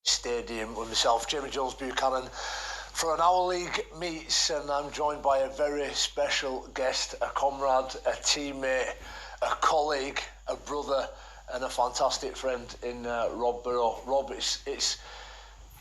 Stadium with myself, Jamie Jones Buchanan, for an Our League Meets, and I'm joined by a very special guest, a comrade, a teammate, a colleague, a brother, and a fantastic friend in Rob Burrow. Rob, it's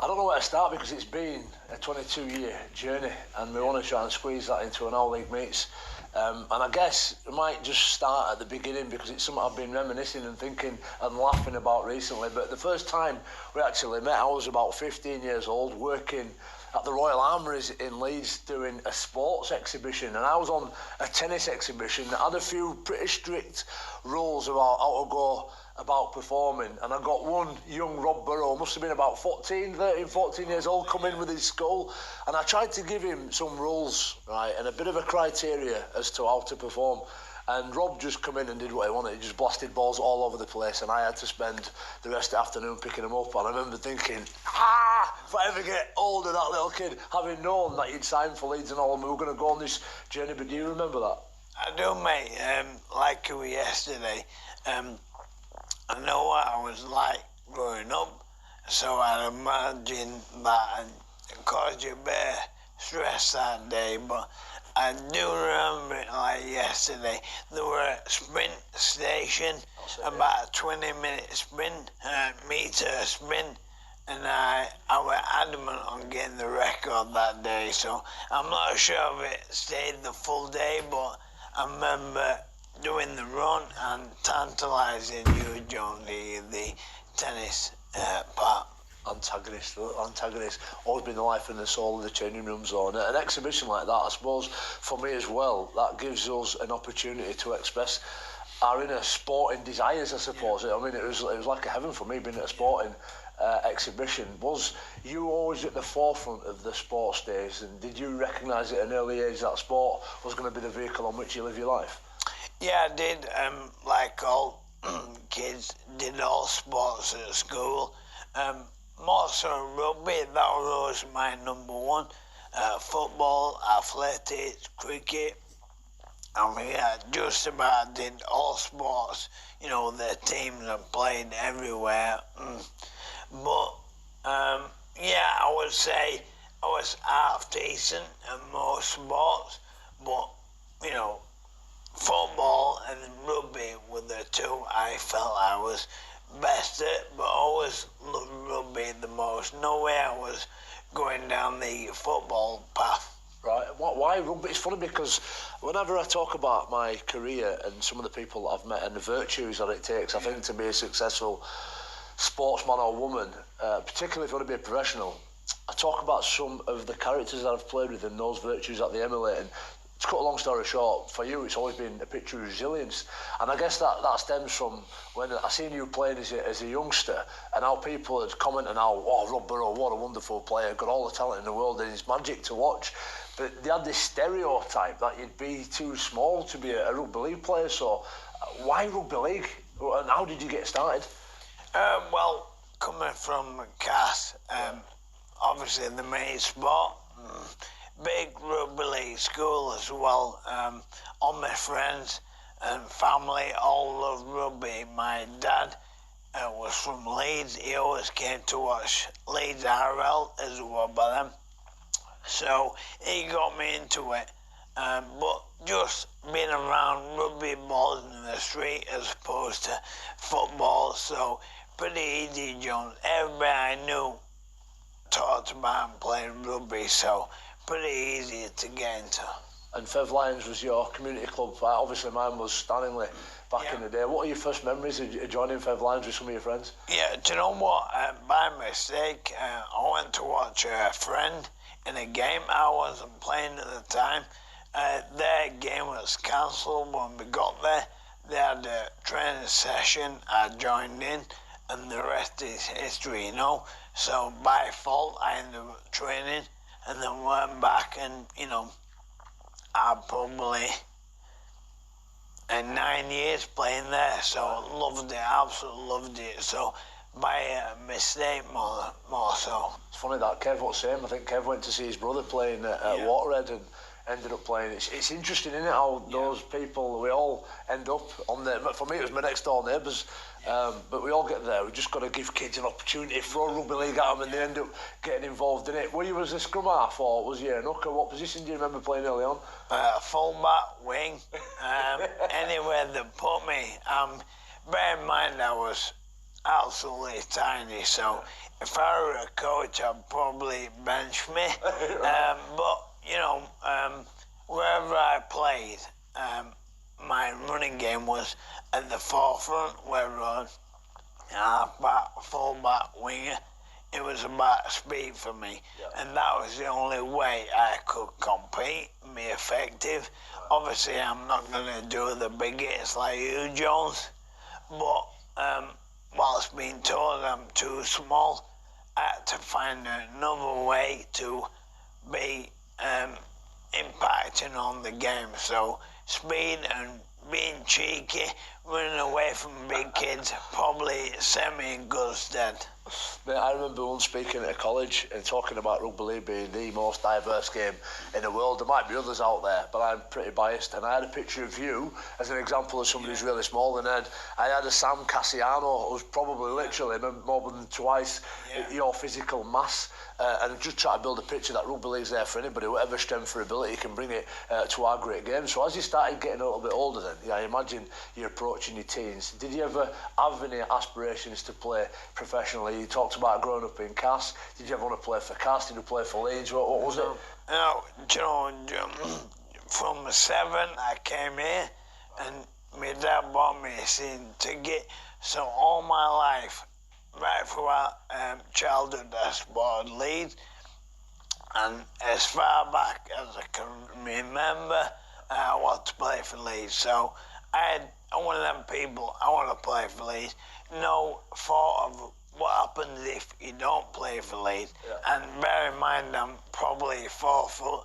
I don't know where to start because it's been a 22-year journey, and we want to try and squeeze that into an Our League Meets. And I guess we might just start at the beginning because it's something I've been reminiscing and thinking and laughing about recently. But the first time we actually met, I was about 15 years old, working at the Royal Armouries in Leeds doing a sports exhibition, and I was on a tennis exhibition that had a few pretty strict rules about how to go about performing, and I got one young Rob Burrow, must have been about 13, 14 years old, come in with his skull, and I tried to give him some rules, right, and a bit of a criteria as to how to perform. And Rob just come in and did what he wanted. He just blasted balls all over the place, and I had to spend the rest of the afternoon picking them up. And I remember thinking, if I ever get older, that little kid, having known that he'd signed for Leeds and all, and we were going to go on this journey. But do you remember that? I do, mate. Like it was yesterday. I know what I was like growing up, so I'd imagine that it caused you a bit of stress that day, but I do remember it like yesterday. There were a sprint station, about a 20-minute sprint, meter sprint, and I was adamant on getting the record that day, so I'm not sure if it stayed the full day, but I remember doing the run and tantalising you, John, the tennis part. Antagonist, always been the life and the soul of the changing room zone. An exhibition like that, I suppose, for me as well, that gives us an opportunity to express our inner sporting desires, I suppose. I mean, it was like a heaven for me being at a sporting exhibition. Was you always at the forefront of the sports days, and did you recognise at an early age that sport was going to be the vehicle on which you live your life? Yeah, I did. Like all kids, did all sports at school. More so rugby, that was my number one. Football, athletics, cricket. I mean, I just about did all sports. You know, the teams I played everywhere. But, yeah, I would say I was half decent at most sports. But, you know, football and rugby were the two I felt I was best at, but always loved rugby the most. No way I was going down the football path. Right, why rugby? It's funny because whenever I talk about my career and some of the people I've met and the virtues that it takes, I think, to be a successful sportsman or woman, particularly if you want to be a professional, I talk about some of the characters that I've played with and those virtues that they emulate. And to cut a long story short, for you, it's always been a picture of resilience. And I guess that stems from when I seen you playing as a youngster and how people had commented how, oh, Rob Burrow, what a wonderful player, got all the talent in the world, and it's magic to watch. But they had this stereotype that you'd be too small to be a rugby league player. So why rugby league? And how did you get started? Well, coming from Cass, obviously the main sport, big rugby league school as well. All my friends and family all loved rugby. My dad was from Leeds. He always came to watch Leeds RL as well by them. So he got me into it. But just being around rugby balls in the street as opposed to football, so pretty easy, John. Everybody I knew talked about playing rugby, so pretty easy to get into. And Fev Lions was your community club. Obviously mine was Stanley back in the day. What are your first memories of joining Fev Lions with some of your friends? Yeah, do you know what? By mistake, I went to watch a friend in a game. I wasn't playing at the time. Their game was cancelled when we got there. They had a training session. I joined in, and the rest is history, you know. So by fault, I ended up training and then went back, and, you know, I probably in 9 years playing there, so loved it, absolutely loved it. So by mistake more so. It's funny that Kev was saying. I think Kev went to see his brother playing at Waterhead, and ended up playing. It's interesting, isn't it, how those people, we all end up on the... For me, it was my next door neighbours, but we all get there. We just got to give kids an opportunity, throw rugby league at them, and they end up getting involved in it. Were you as a scrum half, or was you a hooker? What position do you remember playing early on? Full-back, wing, anywhere that put me. Bear in mind, I was absolutely tiny, so if I were a coach, I'd probably bench me. But, you know, wherever I played, my running game was at the forefront, whether I was half-back, full-back, winger. It was about speed for me, and that was the only way I could compete and be effective. Obviously, I'm not going to do the big hits like you, Jones, but whilst being told I'm too small, I had to find another way to be impacting on the game. So speed and being cheeky, running away from big kids, probably sent me in good stead. Mate, I remember once speaking at a college and talking about rugby league being the most diverse game in the world. There might be others out there, but I'm pretty biased. And I had a picture of you as an example of somebody who's really small. And then I had a Sam Cassiano, who's probably literally more than twice your physical mass. And just try to build a picture that rugby league's there for anybody, whatever strength or ability can bring it to our great game. So as you started getting a little bit older then, I imagine you're approaching your teens. Did you ever have any aspirations to play professionally? You talked about growing up in Cass. Did you ever want to play for Cass? Did you play for Leeds? What was it? No, John, from 7 I came here and my dad bought me a season ticket. So all my life, right throughout childhood, I supported Leeds, and as far back as I can remember, I want to play for Leeds. So I'm one of them people, I want to play for Leeds. No thought of what happens if you don't play for Leeds. And bear in mind, I'm probably 4'6"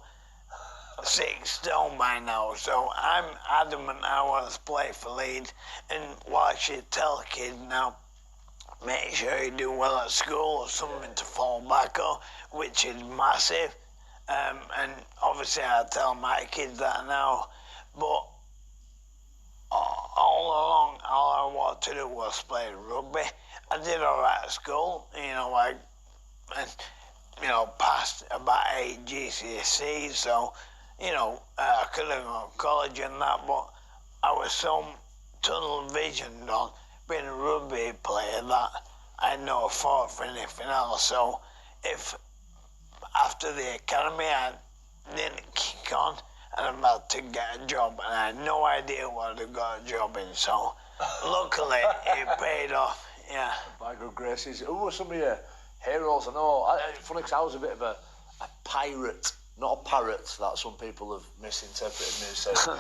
by now, so I'm adamant I want to play for Leeds. And what I should tell kids now, make sure you do well at school or something to fall back on, which is massive. And obviously I tell my kids that now, but all along, all I wanted to do was play rugby. I did all right at school, passed about 8 GCSEs, so, I could have gone to college and that, but I was so tunnel visioned on being a rugby player that I had no thought for anything else. So if after the academy I didn't kick on and I'm about to get a job and I had no idea what I got a job in, so luckily it paid off, yeah. By good graces. Who were some of your heroes? I know, funny because I was a bit of a pirate, not a parrot that some people have misinterpreted me as saying.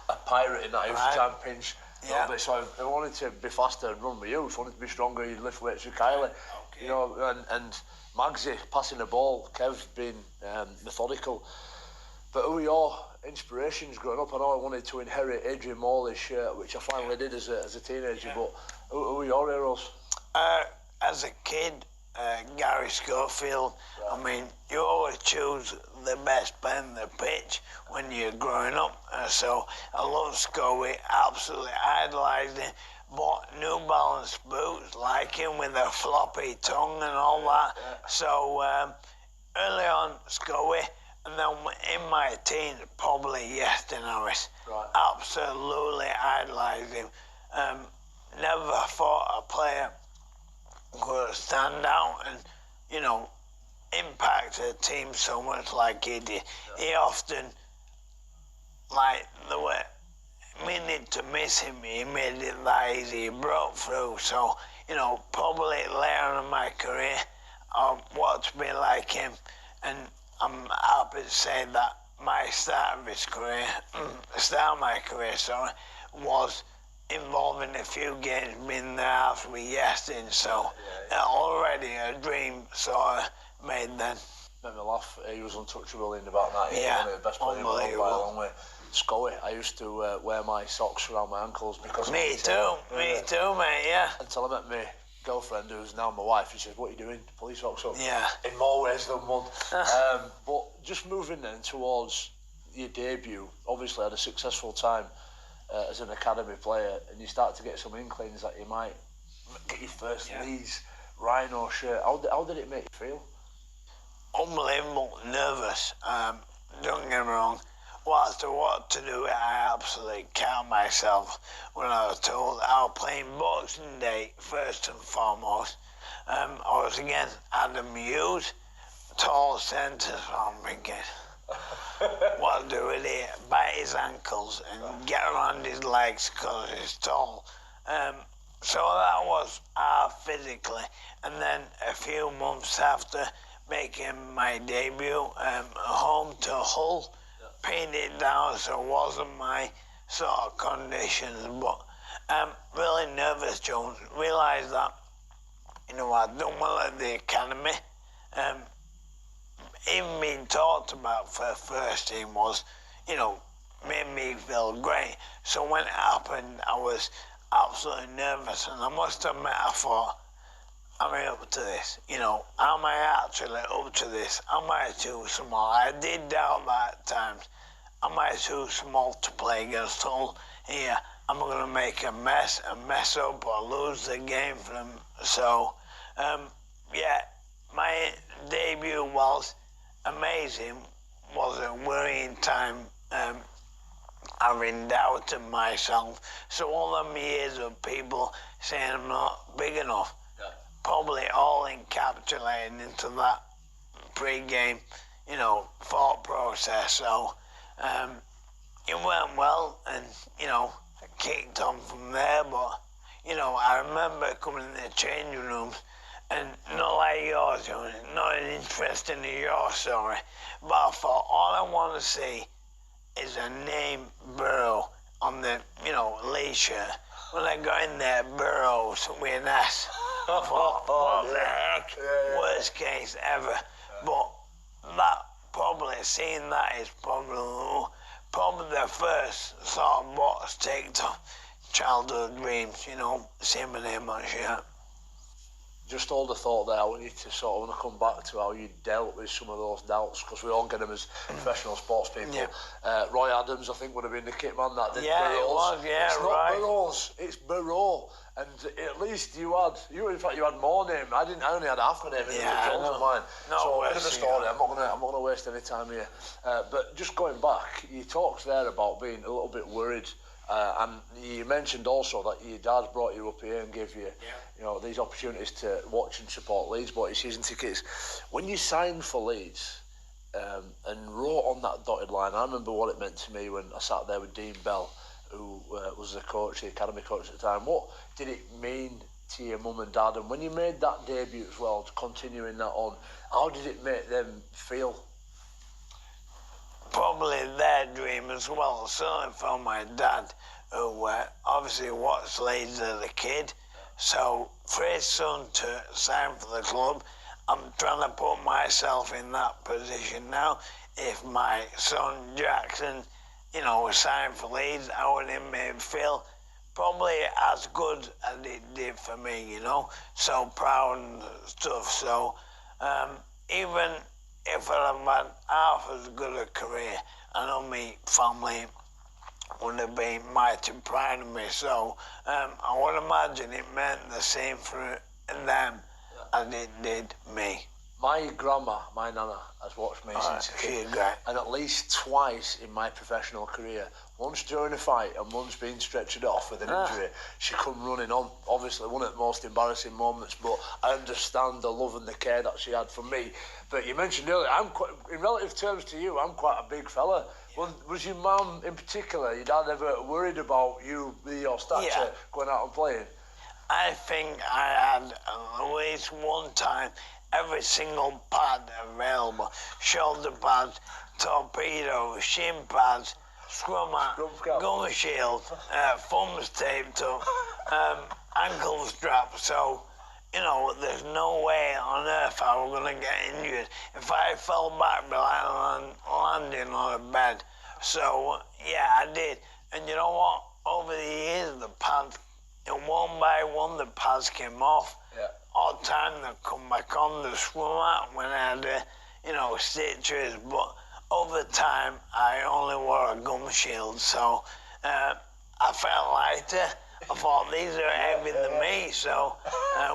A pirate in that I used to try and pinch. Yeah. So I wanted to be faster and run with you. If I wanted to be stronger, you'd lift weights with Kylie. Okay. And Magsy passing the ball, Kev being methodical. But who were your inspirations growing up? I know I wanted to inherit Adrian Morley's shirt, which I finally did as a teenager. But who were your heroes? As a kid, Gary Schofield. Right. I mean, you always choose the best player on the pitch when you're growing up. So I love Scoey, absolutely idolised him. Bought New Balance boots like him with a floppy tongue and all that. Yeah. So early on, Scoey, and then in my teens, probably Yeston Harris. Right. Absolutely idolised him. Never thought a player could stand out and, impact a team so much like he did. Yeah. He often, like the way, meaning to miss him, he made it that easy. He broke through. So, probably later in my career, I want to be like him. And I'm happy to say that my start of my career, was involving a few games being there after we Yeston, so already a dream sort of made then. Made me laugh. He was untouchable in about that. He was one of the best players in the world by a long way. Scully, I used to wear my socks around my ankles because me too, mate, yeah. Until I met my girlfriend, who's now my wife, she said, "What are you doing? Police socks up?" Yeah. In more ways than one. But just moving then towards your debut, obviously had a successful time as an academy player, and you start to get some inklings that you might get your first Leeds Rhino shirt. How did it make you feel? Unbelievable, nervous. Don't get me wrong. Whilst I wanted to do it, I absolutely count myself when I was told I was playing Boxing Day first and foremost. I was against Adam Hughes, tall centre, so I'm thinking, what do with it? Bite his ankles and get around his legs because he's tall. So that was physically. And then a few months after making my debut, home to Hull, pinned it down, so it wasn't my sort of conditions. But really nervous, Jones. Realised that, I'd done well at the academy. Even being talked about for the first team was, made me feel great. So when it happened, I was absolutely nervous, and I must admit, I thought, am I up to this? Am I actually up to this? Am I too small? I did doubt that at times. Am I too small to play against Hull here? Am I going to make a mess up, or lose the game for them? So, my debut was amazing. Was a worrying time. Having doubted myself. So all them years of people saying I'm not big enough, probably all encapsulating into that pre-game, thought process. So it went well, and I kicked on from there. But I remember coming in the changing rooms, and not like yours, not an interest in your story, but I thought all I want to see is a name Burrow on the, Lee shirt. When I got in there, Burrows with an S. I thought, what the heck? Worst case ever. But that probably, seeing that is probably the first sort of box ticked off childhood dreams, seeing my name on shirt. Just hold the thought there. I want you to sort of come back to how you dealt with some of those doubts, because we all get them as professional sports people. Yeah. Roy Adams, I think, would have been the kit man that did Burrows. It was, it's not Burrows, it's Burrow. And at least you had more name. I only had half my name in Jones of mine. So end of the story. I'm not gonna waste any time here. But just going back, you talked there about being a little bit worried. And you mentioned also that your dad brought you up here and gave you, these opportunities to watch and support Leeds, bought your season tickets. When you signed for Leeds and wrote on that dotted line, I remember what it meant to me when I sat there with Dean Bell, who was the coach, the academy coach at the time. What did it mean to your mum and dad? And when you made that debut as well, continuing that on, how did it make them feel? Probably their dream as well, certainly for my dad, who obviously watched Leeds as a kid. So for his son to sign for the club, I'm trying to put myself in that position now. If my son Jackson, signed for Leeds, how would it make him feel? Probably as good as it did for me, so proud and stuff. So even if I'd have had half as good a career, I know my family would have been mighty proud of me. So I would imagine it meant the same for them as it did me. My grandma, my nana, has watched me since a kid, and at least twice in my professional career, once during a fight and once being stretchered off with an injury, she come running on. Obviously, one of the most embarrassing moments, but I understand the love and the care that she had for me. But you mentioned earlier, in relative terms to you, I'm quite a big fella. Was your mum in particular, your dad, ever worried about you, your stature, going out and playing? I think I had at least one time every single pad available: shoulder pads, torpedoes, shin pads, scrum hat, gum shield, thumbs taped up, ankle straps. So, there's no way on earth I was going to get injured. If I fell back, I'd be like landing on a bed. So, I did. And you know what? Over the years, the pads, one by one, the pads came off. All the time they come back on the scrum out when I had, stitches. But over time, I only wore a gum shield, so I felt lighter. I thought these are heavier than me, so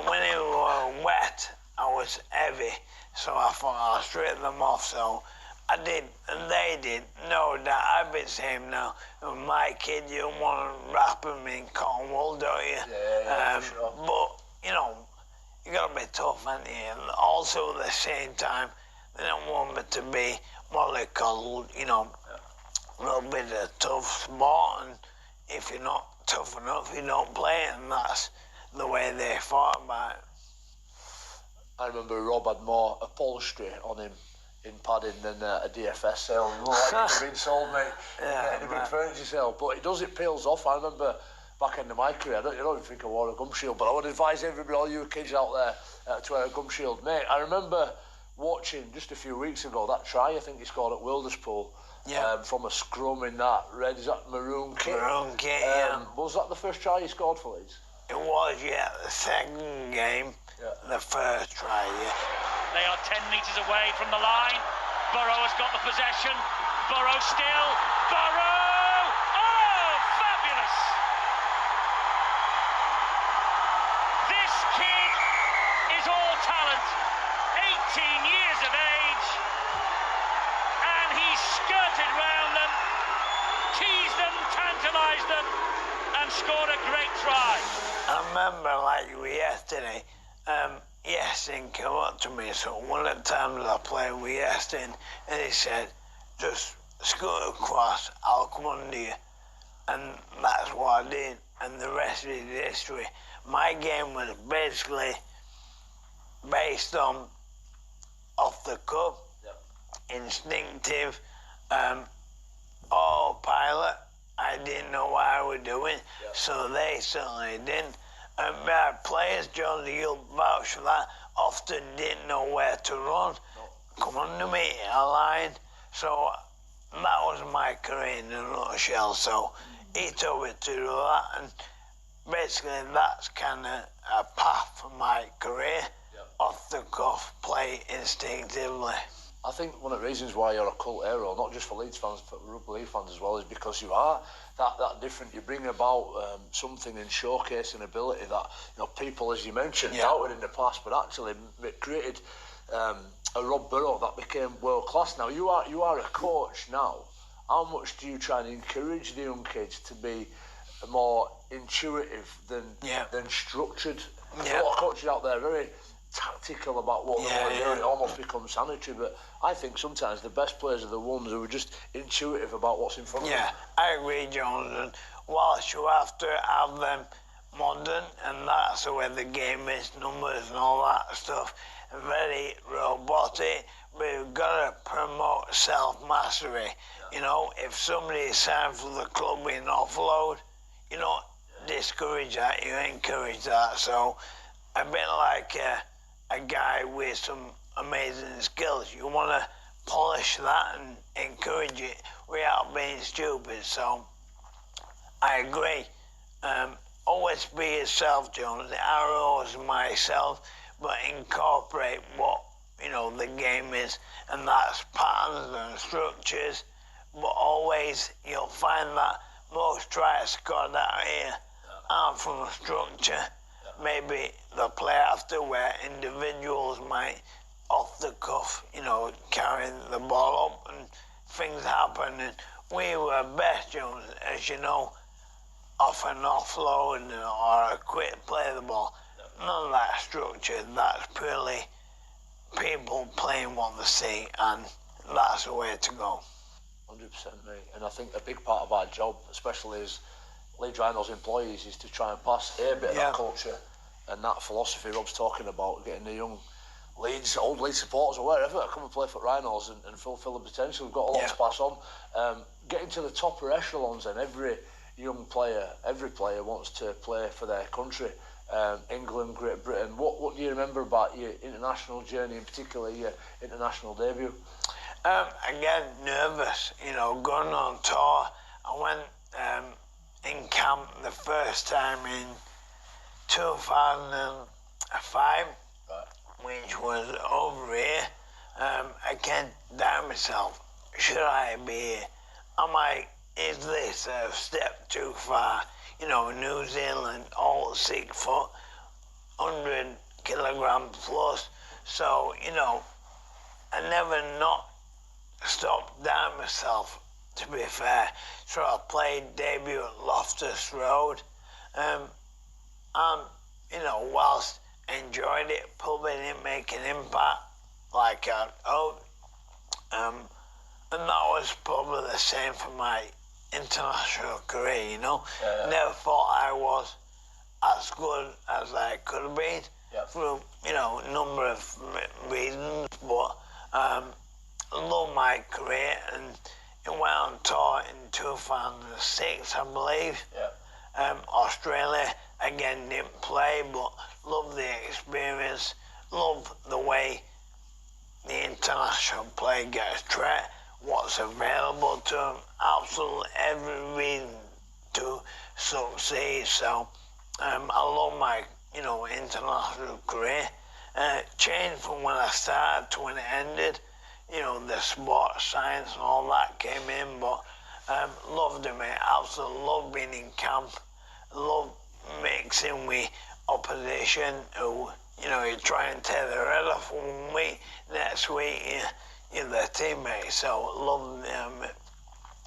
when it was wet, I was heavy. So I thought I'll strip them off. So I did, and they did. No doubt, I've been saying now, my kid, you want to wrap them in cotton wool, don't you? Yeah, for sure. But, you know, you got to be tough, haven't you? And also at the same time, they don't want me to be what they call, you know, a little bit of tough sport, and if you're not tough enough, you don't play it, and that's the way they thought about it. I remember Rob had more upholstery on him in padding than a DFS sale. You look like you've been sold, mate, in a big furniture sale. But it peels off. I remember back end of my career, I don't even think I wore a gum shield, but I would advise everybody, all you kids out there, to wear a gum shield. Mate, I remember watching just a few weeks ago that try I think he scored at Wilderspool. From a scrum in that red, is that maroon kit? Maroon kit, yeah. Was that the first try he scored for Leeds? It was, yeah. The second game, the first try, yeah. They are 10 metres away from the line. Burrow has got the possession. Burrow still. Burrow! Oh, fabulous! This kid is all talent. 18 years of age. And he skirted round them, teased them, tantalised them, and scored a great try. I remember like yesterday, Yestin came up to me, so one of the times I played with Yestin, and he said, just scoot across, I'll come under you. And that's what I did, and the rest is history. My game was basically based on off the cuff, instinctive, autopilot. I didn't know what I was doing, so they certainly didn't. And players, John, you'll vouch for that, often didn't know where to run. Come on to me, a line. So that was my career in a nutshell. So he told me to do that, and basically that's kind of a path for my career. Off the cuff, play instinctively. I think one of the reasons why you're a cult hero, not just for Leeds fans, but rugby league fans as well, is because you are that different. You bring about something and showcasing ability that people, as you mentioned, doubted in the past, but actually created a Rob Burrow that became world class. Now you are a coach now. How much do you try and encourage the young kids to be more intuitive than structured? There's a lot of coaches out there very tactical about what they want to do, and it almost becomes sanitary. But I think sometimes the best players are the ones who are just intuitive about what's in front of them. Yeah, I agree, Jonathan. Whilst you have to have them modern, and that's the way the game is, numbers and all that stuff, very robotic, but you've got to promote self-mastery. You know, if somebody signs for the club in offload, you don't discourage that, you encourage that. So a bit like a guy with some amazing skills. You want to polish that and encourage it without being stupid. So I agree. Always be yourself, Jones. The arrow is myself, but incorporate what the game is, and that's patterns and structures. But always you'll find that most tries scored out here aren't from structure. Maybe they'll play after where individuals might, off the cuff, carry the ball up and things happen. And we were best, Jones, as you know, off and offload or a quick play the ball. None of that structure. That's purely people playing what they see, and that's the way to go. 100%, mate. And I think a big part of our job, especially as Leeds Rhinos employees, is to try and pass a bit of that culture and that philosophy Rob's talking about, getting the young Leeds, old Leeds supporters or wherever, come and play for Rhinos and fulfil the potential. We've got a lot to pass on. Getting to the top echelons, and every young player, every player wants to play for their country. England, Great Britain. What do you remember about your international journey, in particular your international debut? Again, nervous, going on tour. I went in camp the first time in 2005, which was over here. I can't doubt myself. should I be here? Is this a step too far? You know, New Zealand, all 6 foot, 100 kilogram plus. So, you know, I never not stopped down myself, to be fair. So I played debut at Loftus Road. You know, whilst enjoyed it, probably didn't make an impact like I'd hoped. And that was probably the same for my international career, you know. Never thought I was as good as I could have been for, you know, a number of reasons, but I love my career, and it went on tour in 2006, I believe. Australia, again, didn't play, but loved the experience, loved the way the international player gets treated, what's available to them, absolutely every reason to succeed. So I love my, you know, international career. Changed from when I started to when it ended. You know, the sports science and all that came in, but loved it, mate. Absolutely loved being in camp. Loved mixing with opposition who, you know, you try and tear their head off 1 week, next week you're their teammate. So loved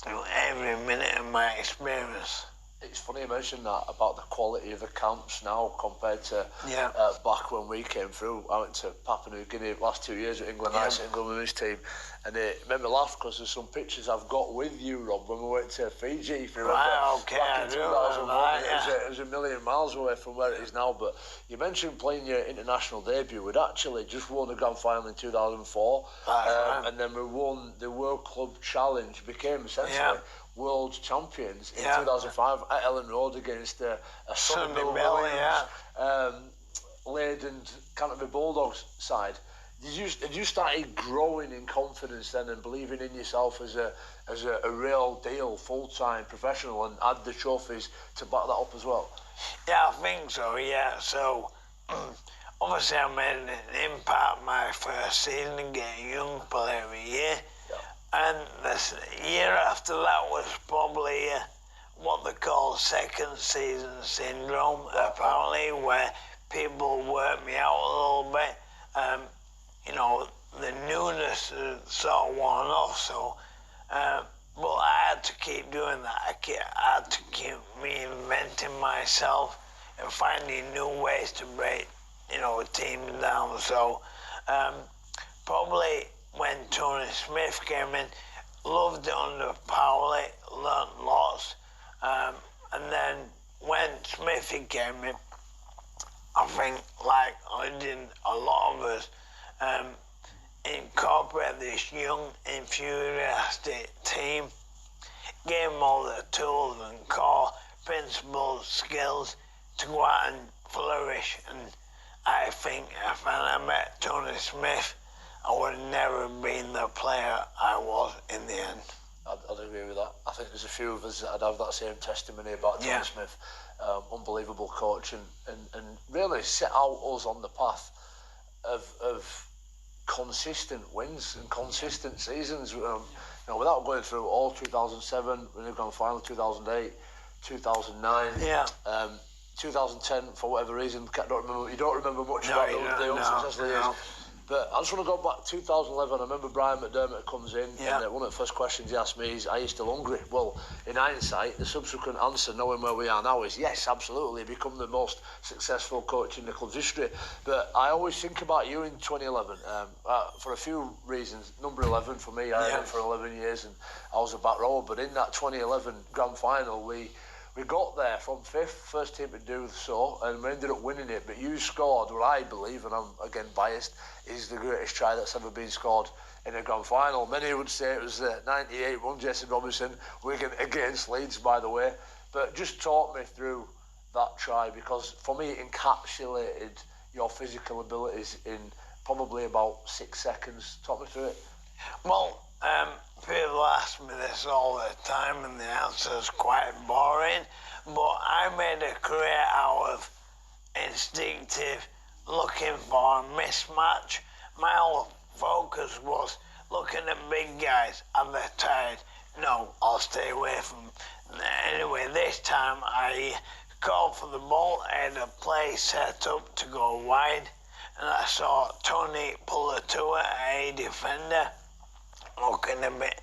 you know, every minute of my experience. It's funny you mentioned that about the quality of the camps now compared to back when we came through. I went to Papua New Guinea the last 2 years with England, England women's team, and it made me laugh because there's some pictures I've got with you, Rob, when we went to Fiji. If you remember, back in 2001, it was a million miles away from where it is now. But you mentioned playing your international debut. We'd actually just won the grand final in 2004, and then we won the World Club Challenge, became essentially world champions in 2005 at Ellen Road against a Sonny Bill Williams laden Canterbury Bulldogs side. Did you started growing in confidence then and believing in yourself as a real deal, full-time professional, and had the trophies to back that up as well? Yeah, I think so, yeah. So obviously I made an impact my first season, getting young player of the year. And the year after that was probably what they call second season syndrome, apparently, where people worked me out a little bit. You know, the newness sort of worn off, so, but I had to keep doing that. I had to keep reinventing myself and finding new ways to break, you know, teams down. So, probably when Tony Smith came in, loved it under Powley, learnt lots. And then when Smithy came in, I think, like I did a lot of us, incorporate this young, enthusiastic team, gave them all the tools and core principles, skills to go out and flourish. And I think if I met Tony Smith, I would have never been the player I was in the end. I'd agree with that. I think there's a few of us that I'd have that same testimony about Tony Smith. Unbelievable coach and really set out us on the path of consistent wins and consistent seasons. You know, without going through all 2007, when we grand final, 2008, 2009. 2010, for whatever reason, you don't remember much about the unsuccessful years. But I just want to go back to 2011. I remember Brian McDermott comes in, and one of the first questions he asked me is, are you still hungry? Well, in hindsight, the subsequent answer, knowing where we are now, is yes, absolutely. Become the most successful coach in the club's history. But I always think about you in 2011 for a few reasons. Number 11 for me, I had it for 11 years, and I was a back rower. But in that 2011 grand final, we got there from fifth, first team to do so, and we ended up winning it. But you scored what I believe, and I'm again biased, is the greatest try that's ever been scored in a grand final. Many would say it was the 98 one, Jason Robinson, Wigan against Leeds, by the way. But just talk me through that try, because for me it encapsulated your physical abilities in probably about 6 seconds. Talk me through it. Well, people ask me this all the time, and the answer is quite boring, but I made a career out of instinctive looking for a mismatch. My whole focus was looking at big guys and they're tired. No, I'll stay away from them. Anyway, this time I called for the ball. I had a play set up to go wide, and I saw Tony Puletua, a defender, looking a bit,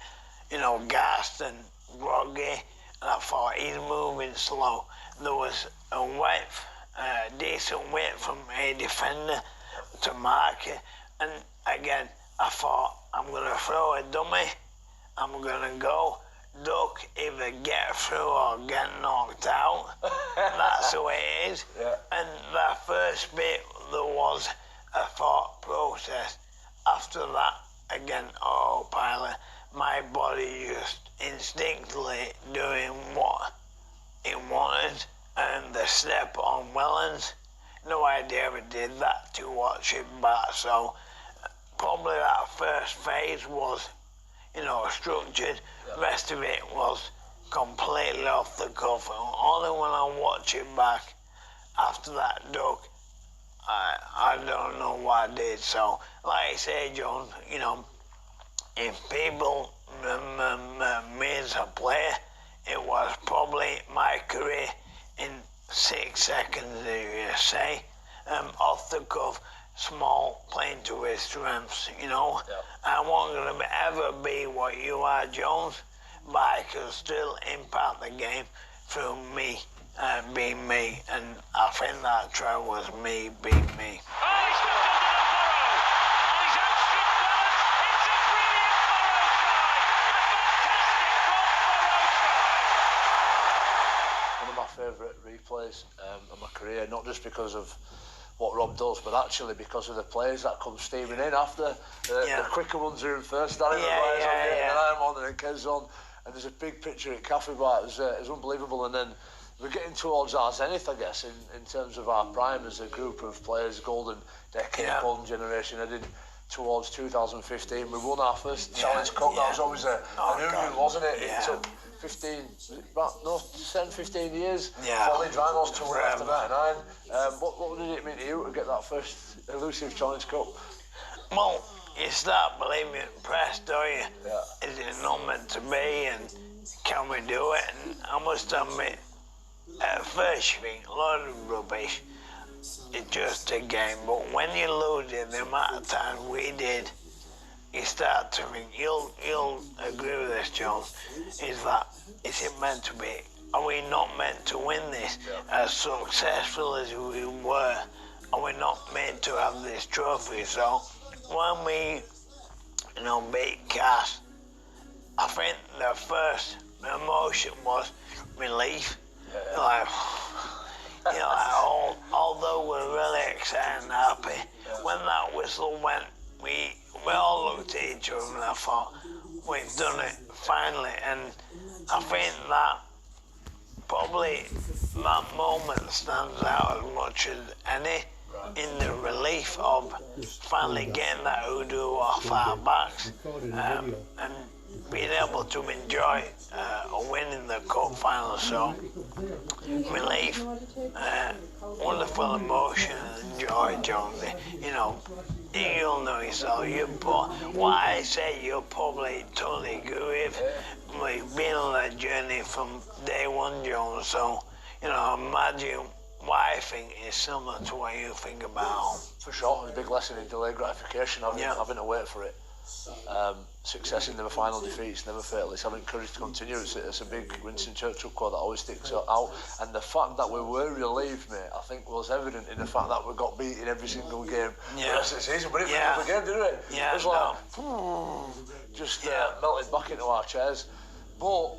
gassed and groggy, and I thought he's moving slow. There was a decent width from a defender to mark it, and again, I thought, I'm going to throw a dummy, I'm going to go, duck, either get through or get knocked out. That's the way it is. Yeah. And that first bit, there was a thought process. After that, again, autopilot, my body just instinctively doing what it wanted, and the step on Wellens, no idea if I did that to watch it back, so probably that first phase was, structured. The rest of it was completely off the cuff. Only when I watch it back after that duck, I don't know what I did. So, like I say, John, if people remember me as a player, it was probably my career in 6 seconds, as you say, off the cuff, small, playing to his strengths, I wasn't going to ever be what you are, Jones, but I could still impact the game through me being me, and I think that try was me being me. Oh, he's got under the Burrow, and he's outstripped Wellens. It's a brilliant Burrow try, a fantastic Burrow try. One of my favourite replays of my career, not just because of what Rob does, but actually because of the players that come steaming in after. The quicker ones are in first, Danny McGuire's on it, and I'm on, and then Kev's on, and there's a big picture at Cafe Bar. It was unbelievable, and then we're getting towards our zenith, I guess, in terms of our prime as a group of players, golden decade, golden generation, heading towards 2015. We won our first Challenge Cup. That was always an union, wasn't it? It took 10, 15 years. College Rhinos to win after 99. What did it mean to you to get that first elusive Challenge Cup? Well, you start believing impressed, don't you? Yeah. Is it not meant to be, and can we do it? And I must admit, at first you think, a lot of rubbish, it's just a game, but when you lose it, the amount of times we did, you start to think, you'll agree with this, Jones, is it meant to be? Are we not meant to win this? As successful as we were, are we not meant to have this trophy? So when we, beat Cass, I think the first emotion was relief. Although we're really excited and happy, when that whistle went, we all looked at each other and I thought, we've done it finally. And I think that probably that moment stands out as much as any in the relief of finally getting that hoodoo off our backs and being able to enjoy a win in the cup final. So relief, wonderful emotion and joy, Jonesy. You'll know yourself. What I say, you'll probably totally agree with. We've been on that journey from day one, Jones. So, imagine what I think is similar to what you think about. For sure, it's a big lesson in delayed gratification, having to wait for it. Success in the final defeats, never fatalists, having courage to continue. It's a big Winston Churchill quote that always sticks out. And the fact that we were relieved, mate, I think was evident in the fact that we got beat in every single game the rest of the season. But it was another game, didn't it? Yeah, it was like, melted back into our chairs. But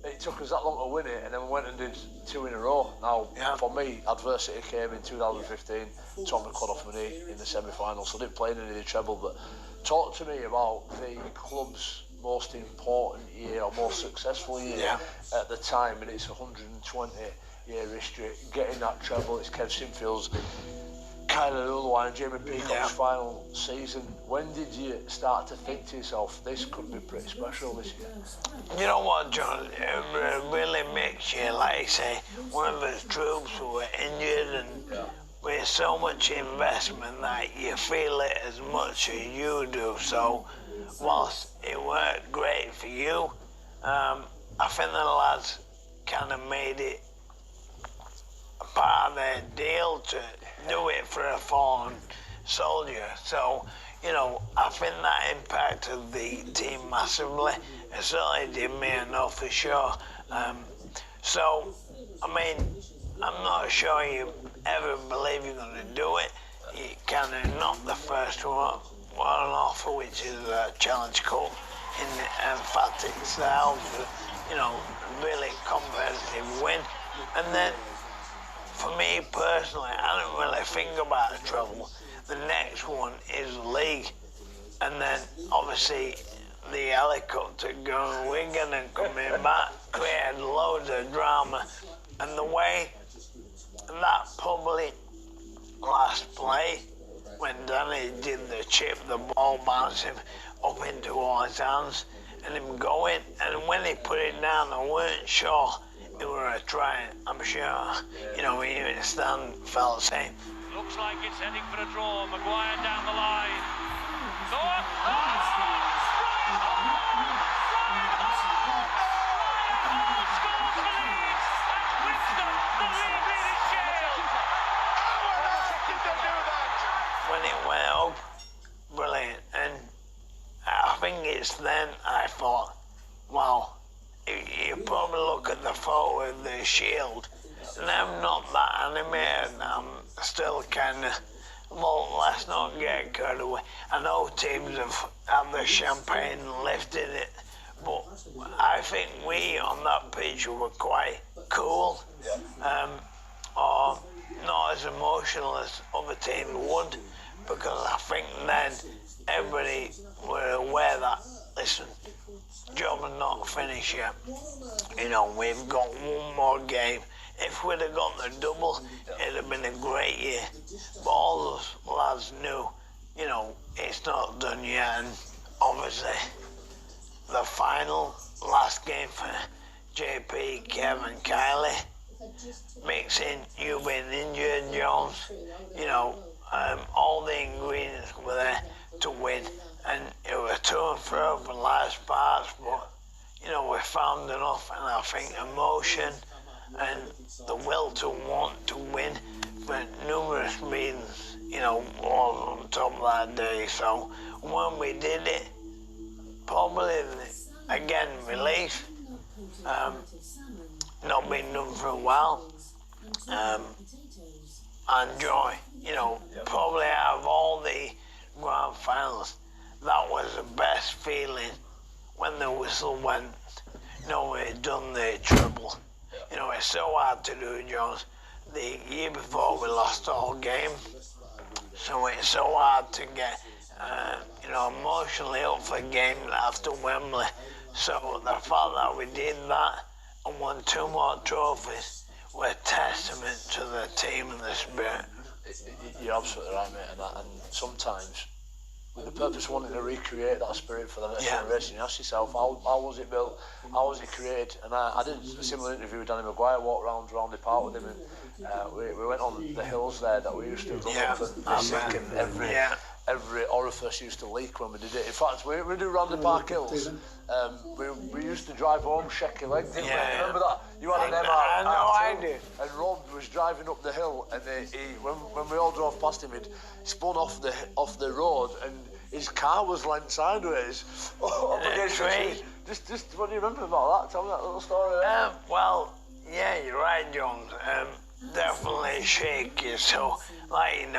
it took us that long to win it, and then we went and did 2 in a row. Now, for me, adversity came in 2015, tore my quad off my knee in the semi-final, so I didn't play in any of the treble. But talk to me about the club's most important year or most successful year at the time, and it's 120-year history. Getting that treble, it's Kev Sinfield's, Kyler Uluwai and Jamie Peacock's final season. When did you start to think to yourself, this could be pretty special this year? You know what, John? It really makes you, like I say, one of his troops who were injured and with so much investment that you feel it as much as you do. So whilst it worked great for you, I think the lads kind of made it a part of their deal to do it for a fallen soldier. So, I think that impacted the team massively. It certainly did me, I know for sure. So, I'm not sure you ever believe you're going to do it. You kind of knock the first one off, which is a Challenge Cup in emphatic style, really competitive win. And then, for me personally, I don't really think about the treble. The next one is the league, and then obviously the helicopter going to Wigan and coming back created loads of drama, and the way that probably last play when Danny did the chip, the ball bouncing up into his hands and him going, and when he put it down, I weren't sure it were a try. I'm sure, even Stan felt the same. Looks like it's heading for a draw. Maguire down the line. Go on. Scores for Leeds. And Winston, the lead is jailed. When it went up, brilliant. And I think it's then I thought, wow, you probably look at the photo of the shield, and I'm not that animated. I'm still kind of, well, let's not get carried away. I know teams have had the champagne and lifted it, but I think we on that pitch were quite cool, or not as emotional as other teams would, because I think then everybody were aware that, listen, job is not finished yet. We've got one more game. If we'd have got the double, it'd have been a great year. But all those lads knew, it's not done yet. And obviously, the final, last game for JP, Kevin, Kylie, mixing you being injured, Jones, all the ingredients were there to win. And it was to and fro for large parts, but, we found enough, and I think emotion and the will to want to win for numerous reasons, was on top of that day. So when we did it, probably, again, relief, not been done for a while, and joy. Probably out of all the grand finals, that was the best feeling when the whistle went. We had done the treble. It's so hard to do, Jones. The year before we lost all game, so it's so hard to get, emotionally up for games after Wembley. So the fact that we did that and won 2 more trophies were a testament to the team and the spirit. You're absolutely right, mate. And sometimes, with the purpose of wanting to recreate that spirit for the next generation, you ask yourself, how was it built? How was it created? And I did a similar interview with Danny Maguire, walked around the park with him, and we went on the hills there that we used to run up, and every orifice used to leak when we did it. In fact, we do round the park hills. We used to drive home shaky leg, didn't we? Remember that? You had an MR. I do. And Rob was driving up the hill, and when we all drove past him, he'd spun off the road, and his car was lying sideways up against the tree. Just what do you remember about that? Tell me that little story. Well, yeah, you're right, Jones. Definitely shaky. So, when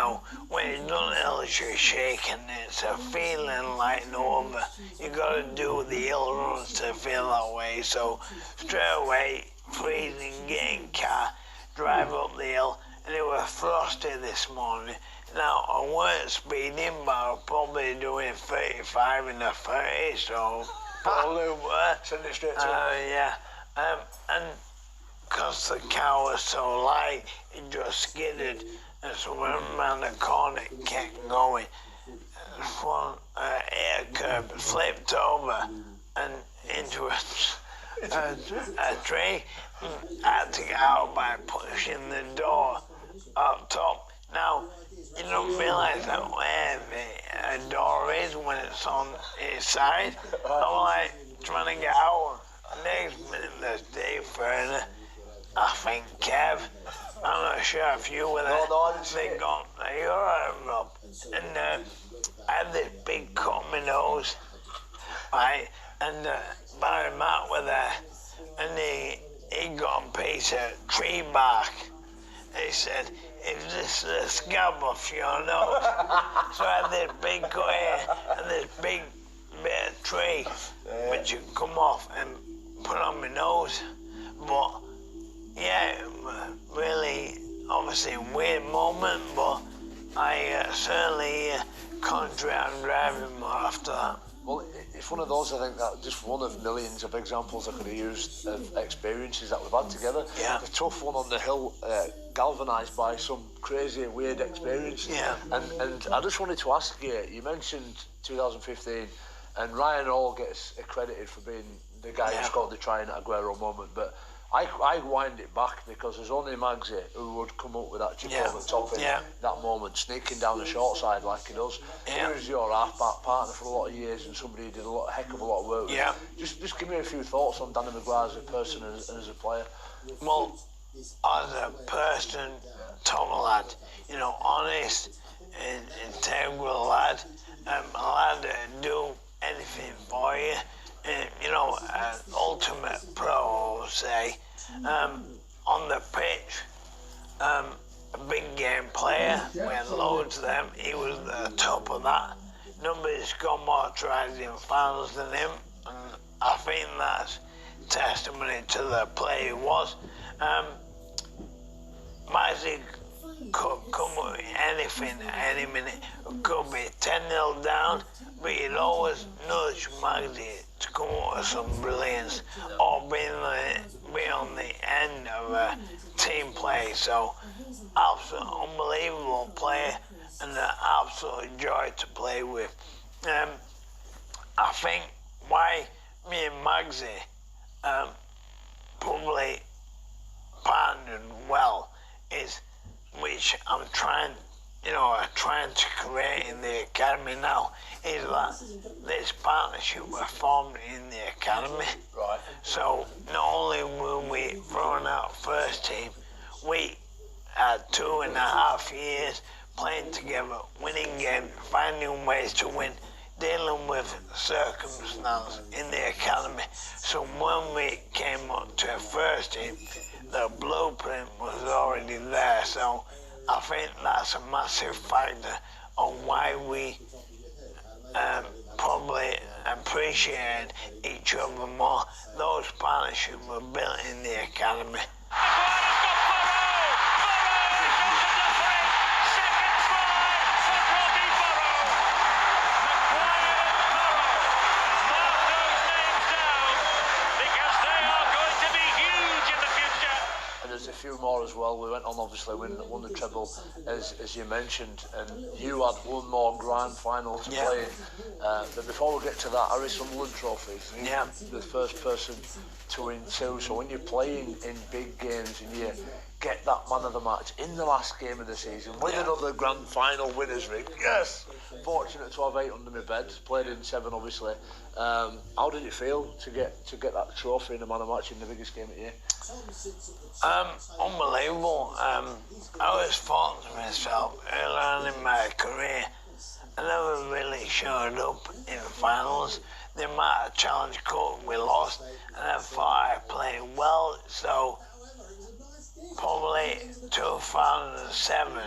you're done it, you're shaking. It's a feeling like no other. You got to do the hill runs to feel that way. So, straight away, freezing, getting car, drive up the hill, and it was frosty this morning. Now, I weren't speeding, but I was probably doing 35 in the 30, so probably were. Send it straight to and because the car was so light, it just skidded, and so when around the corner, it kept going. One air curb flipped over and into a tree. I had to get out by pushing the door up top. Now, you don't realise that where the door is when it's on its side. I'm like trying to get out. Next minute there's Dave Ferner, I think Kev. I'm not sure if you were there. They got, you're right, Rob. And I had this big cut on my nose, right? And Barry Matt were there, and he got a piece of tree bark. He said, "Is this the scab off your nose?" So I had this big cut here and this big bit of tree, which you come off and put on my nose. But yeah, really, obviously a weird moment, but I certainly concentrate on driving more after that. Well, it's one of those, I think, that just one of millions of examples I could have used of experiences that we've had together. Yeah. The tough one on the hill, galvanised by some crazy, weird experience. Yeah. And I just wanted to ask you, you mentioned 2015, and Ryan Hall gets accredited for being the guy who scored the try in that Aguero moment, but I wind it back because there's only Magsy who would come up with that chip over the top in that moment, sneaking down the short side like he does. He was your half-back partner for a lot of years and somebody who did a heck of a lot of work with. Just give me a few thoughts on Danny Maguire as a person and as a player. Well, as a person, top lad, you know, honest and integral lad, a lad that do anything for you. You know, an ultimate pro, say, on the pitch, a big game player, we had loads of them, he was the top of that. Nobody's got more tries in finals than him, and I think that's testimony to the player he was. Magic could come with anything at any minute. It could be 10-0 down, but you'd always nudge Magdy to come up with some brilliance or be on the end of a team play. So, absolute unbelievable player and an absolute joy to play with. I think why me and Magsy probably partnered well is, which I'm trying to create in the academy now, is that this partnership was formed in the academy. Right. So not only were we throwing out first team, we had 2.5 years playing together, winning games, finding ways to win, dealing with circumstance in the academy. So when we came up to first team, the blueprint was already there. So I think that's a massive factor on why we probably appreciate each other more. Those partnerships were built in the academy. There's a few more as well. We went on, obviously, won the treble, as you mentioned, and you had one more grand final to play in. But before we get to that, Harry Sunderland trophies, you're the first person to win 2. So when you're playing in big games and you get that man of the match in the last game of the season with another grand final winners ring, yes! Fortunate to have 8 under my bed, played in 7 obviously. How did it feel to get that trophy in the man of the match in the biggest game of the year? Unbelievable. I always thought to myself early on in my career, I never really showed up in finals. The amount of Challenge Cup we lost, and I thought I played well. So probably 2007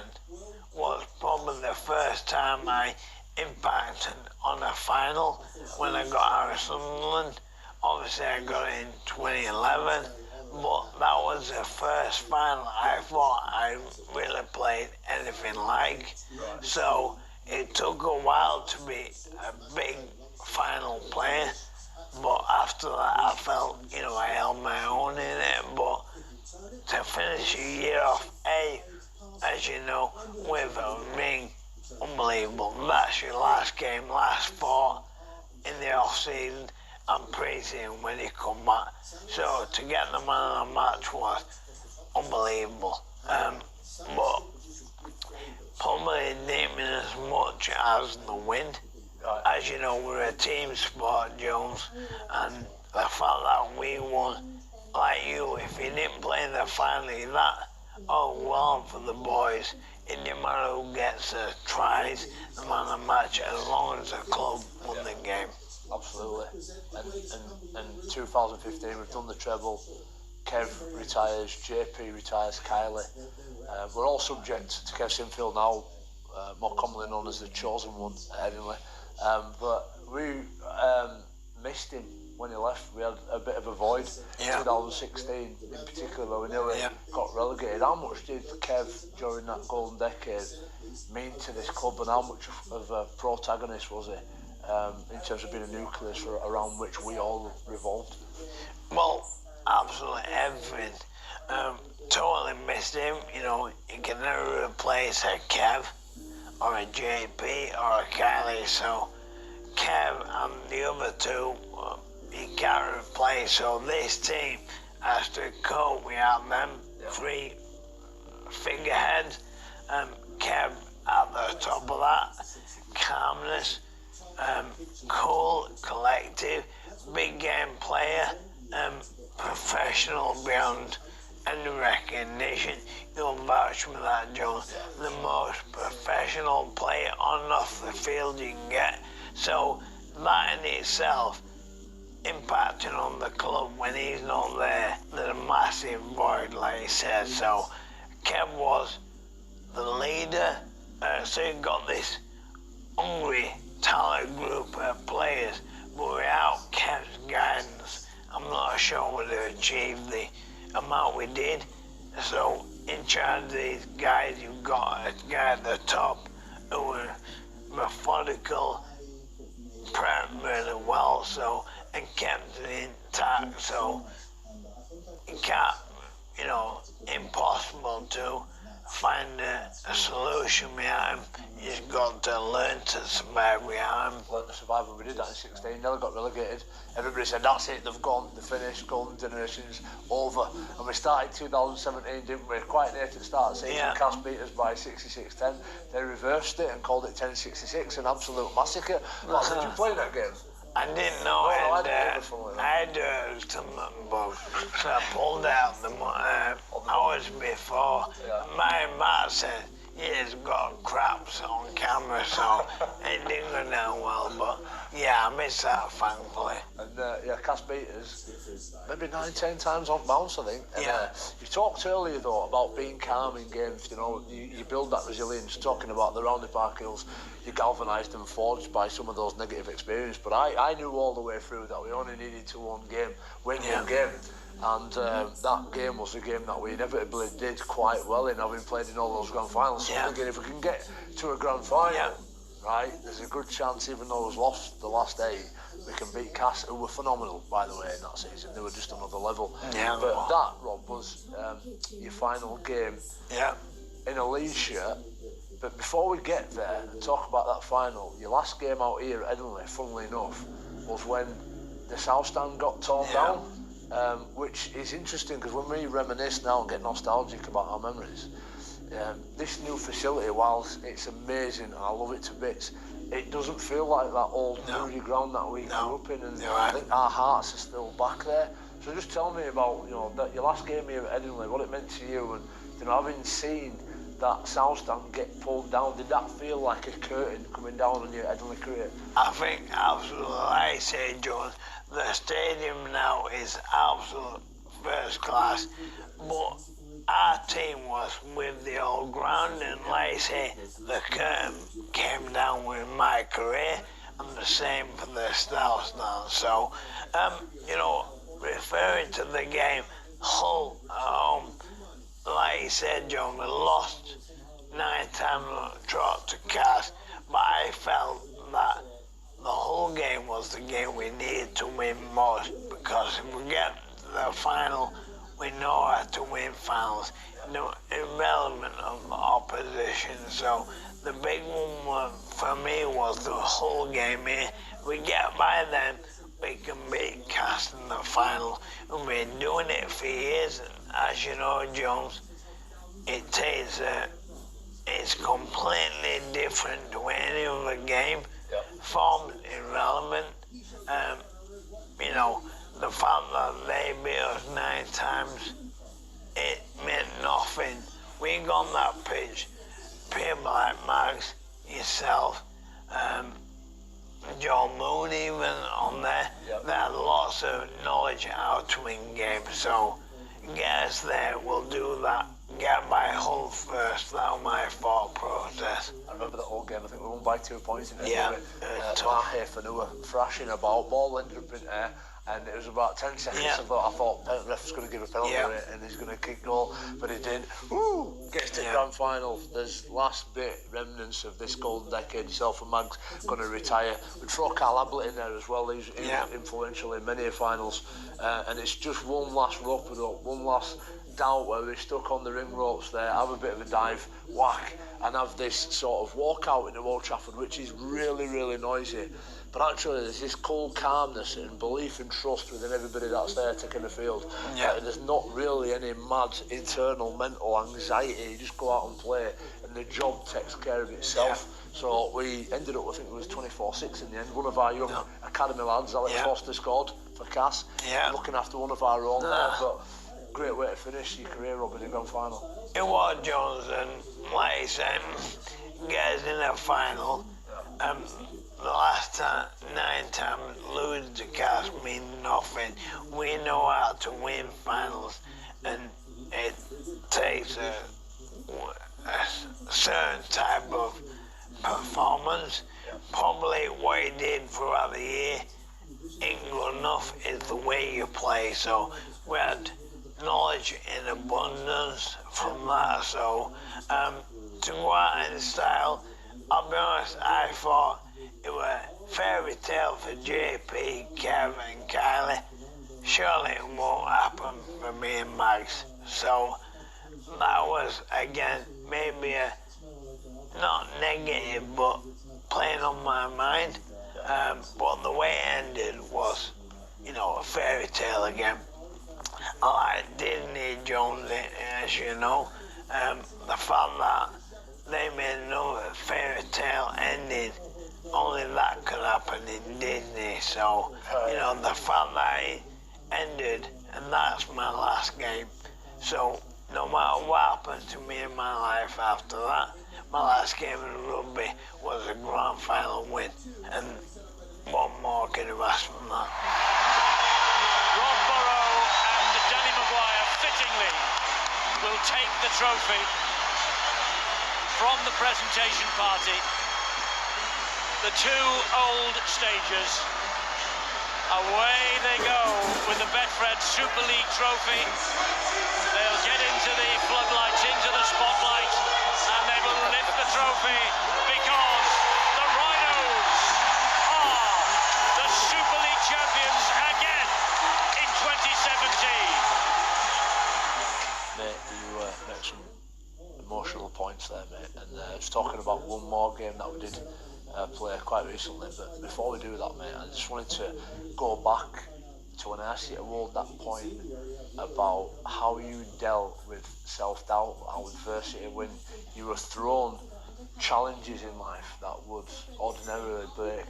was probably the first time I impacted on a final when I got Harry Sunderland. Obviously I got it in 2011, but that was the first final I thought I really played anything like. So it took a while to be a big final player, but after that I felt, I held my own in it. But to finish a year off, as you know, with a ring, unbelievable. That's your last game, last 4 in the off season and pre-season when you come back. So to get the man of the match was unbelievable. But probably didn't mean as much as the win. Right. As you know, we're a team sport, Jones, and the fact that we won, like you, if you didn't play the final, that, oh well for the boys. It didn't matter who gets the tries, the man of the match, as long as the club won the game. Absolutely. And in 2015, we've done the treble. Kev retires, JP retires, Kylie. We're all subject to Kev Sinfield now, more commonly known as the chosen one at Headingley. But we missed him when he left. We had a bit of a void. Yeah. 2016 in particular, where we nearly got relegated. How much did Kev during that golden decade mean to this club, and how much of a protagonist was he in terms of being a nucleus around which we all revolved? Well, absolutely everything. Totally missed him. You know, you can never replace a Kev or a JP or a Kylie. So Kev and the other two, you can't replace. So this team has to cope. We have them three figureheads. Kev at the top of that, calmness, cool, collective, big game player, professional beyond any recognition. You'll vouch for that, Jones. The most professional player on and off the field you can get. So that in itself, impacting on the club when he's not there, there's a massive void, like he said. So Kev was the leader. So you got this hungry talent group of players, but without Kev's guidance, I'm not sure we'd have achieved the amount we did. So in charge of these guys, you've got a guy at the top who were methodical, prepped really well, so, and kept it intact. So you can't, impossible to find a solution behind him. You just got to learn to survive without him. Learn to survive, when we did that in 16, nearly got relegated. Everybody said, that's it, they've gone, they're finished, golden generation's over. And we started 2017, didn't we? Quite near to the start of the season, Cass beat us by 66-10. They reversed it and called it 10-66, an absolute massacre. What, did you play that game? I didn't know I had some books, so I pulled out the hours before. My mate said, he's got craps on camera, so it didn't go down well, but yeah, I missed that, thankfully. And Cass beat us maybe 9-10 times on bounce, I think. And, you talked earlier, though, about being calm in games. You build that resilience, talking about the Roundy Park Hills. You galvanised and forged by some of those negative experiences. But I knew all the way through that we only needed to win one game. And that game was a game that we inevitably did quite well in, having played in all those grand finals. So again, if we can get to a grand final, right, there's a good chance, even though we've lost the last 8, we can beat Cass, who were phenomenal, by the way, in that season. They were just another level. Yeah, but that, Rob, was your final game in a Leeds shirt. But before we get there and talk about that final, your last game out here at Headingley, funnily enough, was when the South Stand got torn down, which is interesting because when we reminisce now and get nostalgic about our memories, this new facility, whilst it's amazing and I love it to bits, it doesn't feel like that old moody ground that we grew up in, and I think our hearts are still back there. So just tell me about that your last game here at Headingley, what it meant to you, and having seen that South Stand get pulled down, did that feel like a curtain coming down on your Headingley career? I think absolutely, like I say, John, the stadium now is absolute first class, but our team was with the old ground, and like I say, the curtain came down with my career, and the same for the South Stand. So, referring to the game, Hull at home, like you said, John, we lost 9-10 trot to Cass, but I felt that the whole game was the game we needed to win most, because if we get to the final, we know how to win finals, irrelevant of the opposition. So the big one for me was the whole game here. We get by them, we can beat Cass in the final. We've been doing it for years, and as you know, Jones, it takes it's completely different to any other game. Yep. Form's irrelevant. You know, the fact that they beat us 9 times, it meant nothing. We got on that pitch, people like Mags, yourself, Joe Moon even on there, Yep. they had lots of knowledge how to win games. So get us there, we'll do that. Get by Hull first, that was my thought process. I remember the whole game. I think we won by 2 points in it. Yeah, Mahe Fanua thrashing about, ball ended up in air, and it was about 10 seconds. Yeah. I thought the ref was going to give a penalty Yeah. and he's going to kick goal, but he didn't. Woo! Gets to the grand final. There's last bit remnants of this golden decade. Yourself and Mags going to retire. We throw Carl Ablett in there as well. He's influential in many finals, and it's just one last rope it up, one last doubt where we're stuck on the ring ropes there, have a bit of a dive, whack, and have this sort of walkout into Old Trafford, which is really, really noisy. But actually, there's this cold calmness and belief and trust within everybody that's there taking the field. Yeah. There's not really any mad internal mental anxiety. You just go out and play, and the job takes care of itself. So we ended up, I think it was 24-6 in the end. One of our young academy lads, Alex Foster, scored for Cass, looking after one of our own there. But great way to finish your career, Rob, in the grand final. It was Jones, and like I said, guys in the final. The last 9 times losing to Cass mean nothing. We know how to win finals, and it takes a certain type of performance. Probably what he did throughout the year ain't good enough is the way you play. So we had knowledge in abundance from that. So to go out in style, I'll be honest, I thought it was a fairy tale for JP, Kev and Kylie. Surely it won't happen for me and Mags. So that was, again, maybe a not negative, but playing on my mind. But the way it ended was, you know, a fairy tale again. I like Disney Jones, as you know. The fact that they made another fairy tale ending, only that could happen in Disney. So, you know, the fact that it ended, and that's my last game. So, no matter what happened to me in my life after that, my last game in rugby was a grand final win. And what more can you ask from that? Rob Burrow and Danny Maguire fittingly will take the trophy from the presentation party. The 2 old stagers, away they go with the Betfred Super League trophy. They'll get into the floodlights, into the spotlight, and they will lift the trophy because the Rhinos are the Super League champions again in 2017. Mate, you make some emotional points there, mate. And I was talking about one more game that we did play quite recently. But before we do that, mate, I just wanted to go back to when I asked you to hold that point about how you dealt with self-doubt, how adversity, when you were thrown challenges in life that would ordinarily break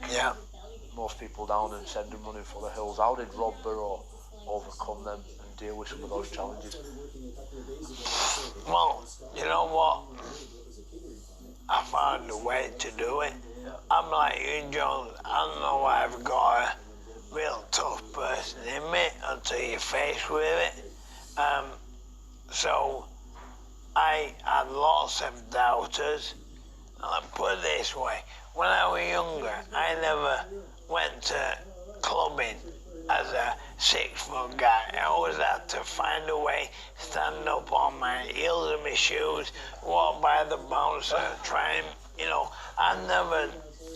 most people down and send them running for the hills. How did Rob Burrow overcome them and deal with some of those challenges? Well, you know what? I found a way to do it. I'm like you, Jones. I don't know why I've got a real tough person in me until you're faced with it. So I had lots of doubters. I'll put it this way. When I was younger, I never went to clubbing as a 6-foot guy. I always had to find a way, stand up on my heels of my shoes, walk by the bouncer, try and, you know, I never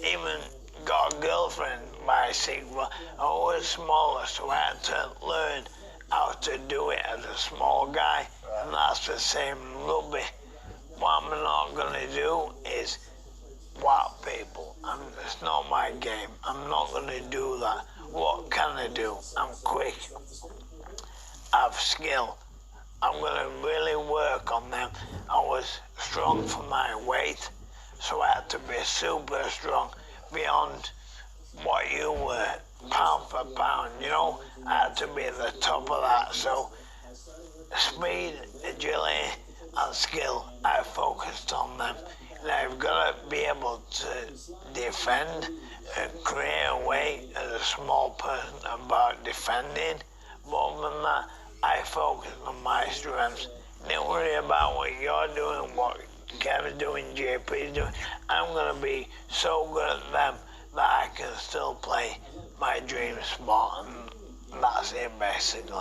even got a girlfriend by 6 foot. I was smaller, so I had to learn how to do it as a small guy. And that's the same in rugby. What I'm not going to do is whack people. It's not my game. I'm not going to do that. What can I do? I'm quick. I have skill. I'm going to really work on them. I was strong for my weight, so I had to be super strong beyond what you were, pound for pound, you know. I had to be at the top of that, so speed, agility, and skill, I focused on them. And I've got to be able to defend and create a way as a small person about defending. But other than that, I focused on my strengths. Don't worry about what you're doing, what Kevin's doing, JP's doing. I'm going to be so good at them that I can still play my dream sport, and that's it basically.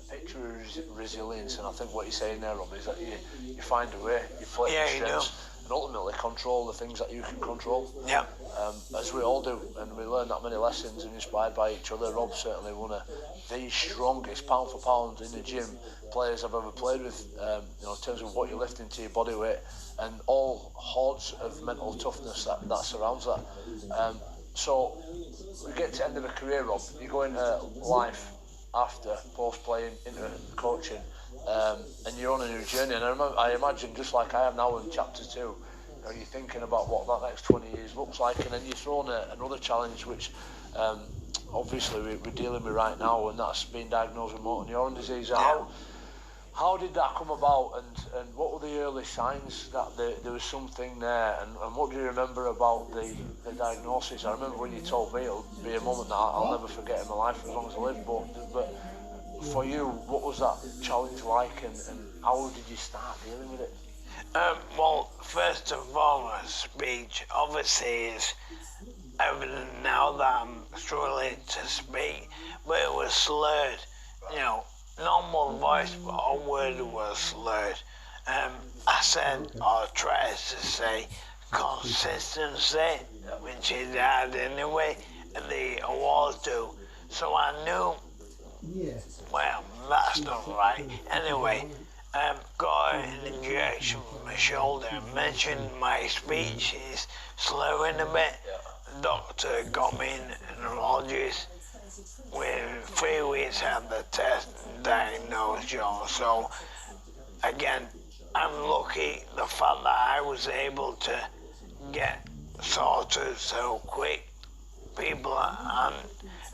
Picture resilience, and I think what you're saying there, Rob, is that you find a way, you play Yeah, your you strengths, and ultimately control the things that you can control. Yeah. As we all do, and we learn that many lessons and inspired by each other. Rob's certainly one of the strongest pound for pound in the gym players I've ever played with. You know, in terms of what you're lifting to your body weight and all hordes of mental toughness that surrounds that. So we get to the end of a career, Rob. You go into life after post playing into coaching, and you're on a new journey. And I imagine, just like I am now in chapter 2, you know, you're thinking about what that next 20 years looks like, and then you're thrown another challenge, which obviously we're dealing with right now, and that's being diagnosed with motor neuron disease. Yeah. How did that come about, and what were the early signs that there was something there, and what do you remember about the diagnosis? I remember when you told me it'll be a moment that I'll never forget in my life as long as I live, but for you, what was that challenge like, and how did you start dealing with it? Well, first of all, speech obviously is evident now that I'm struggling to speak, but it was slurred, you know. Normal voice, but all word was slurred. I said, or tried to say, consistency, which is hard anyway, and the awards do. So I knew, well, that's not right. Anyway, got an injection from my shoulder. I mentioned my speech is slurring a bit. The doctor got me in a neurologist. Within 3 weeks I had the test and diagnosed, John. So again, I'm lucky the fact that I was able to get sorted so quick. People aren't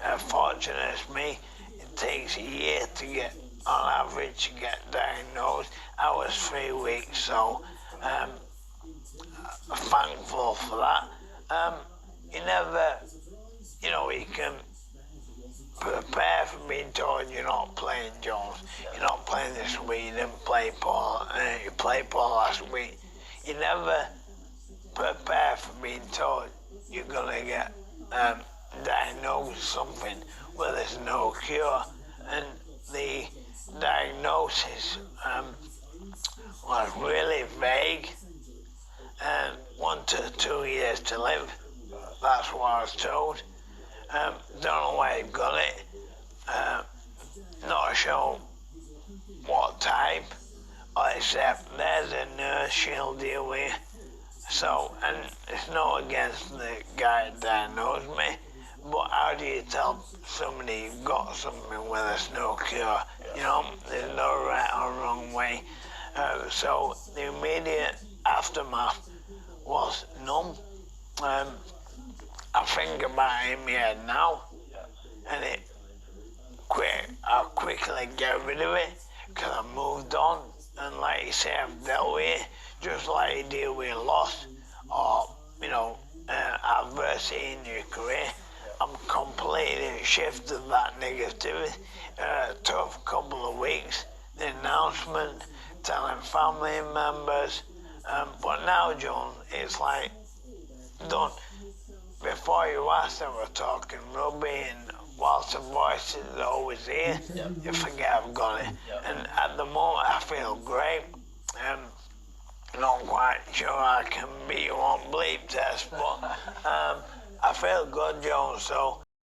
as fortunate as me. It takes a year to get, on average, to get diagnosed. I was 3 weeks, so thankful for that. You never, you know, you can prepare for being told you're not playing, Jones. You're not playing this week. You didn't play Paul. You played Paul last week. You never prepare for being told you're gonna get diagnosed with something where there's no cure. And the diagnosis was really vague. 1 to 2 years to live. That's what I was told. Don't know where I got it. Not sure what type, except there's a nurse she'll deal with. So, and it's not against the guy that diagnosed me, but how do you tell somebody you've got something where there's no cure? You know, there's no right or wrong way. So the immediate aftermath was numb. I think about it in my head now, and I quickly get rid of it, because I moved on, and like you say, I've dealt with it, just like you deal with loss, or, you know, adversity in your career. I'm completely shifted that negativity. A tough couple of weeks, the announcement, telling family members, but now, John, it's like, done. Before you asked, I was talking rugby, and whilst the voice is always here, you forget I've got it. And at the moment, I feel great. Not quite sure I can beat you on bleep test, but I feel good, Joe. So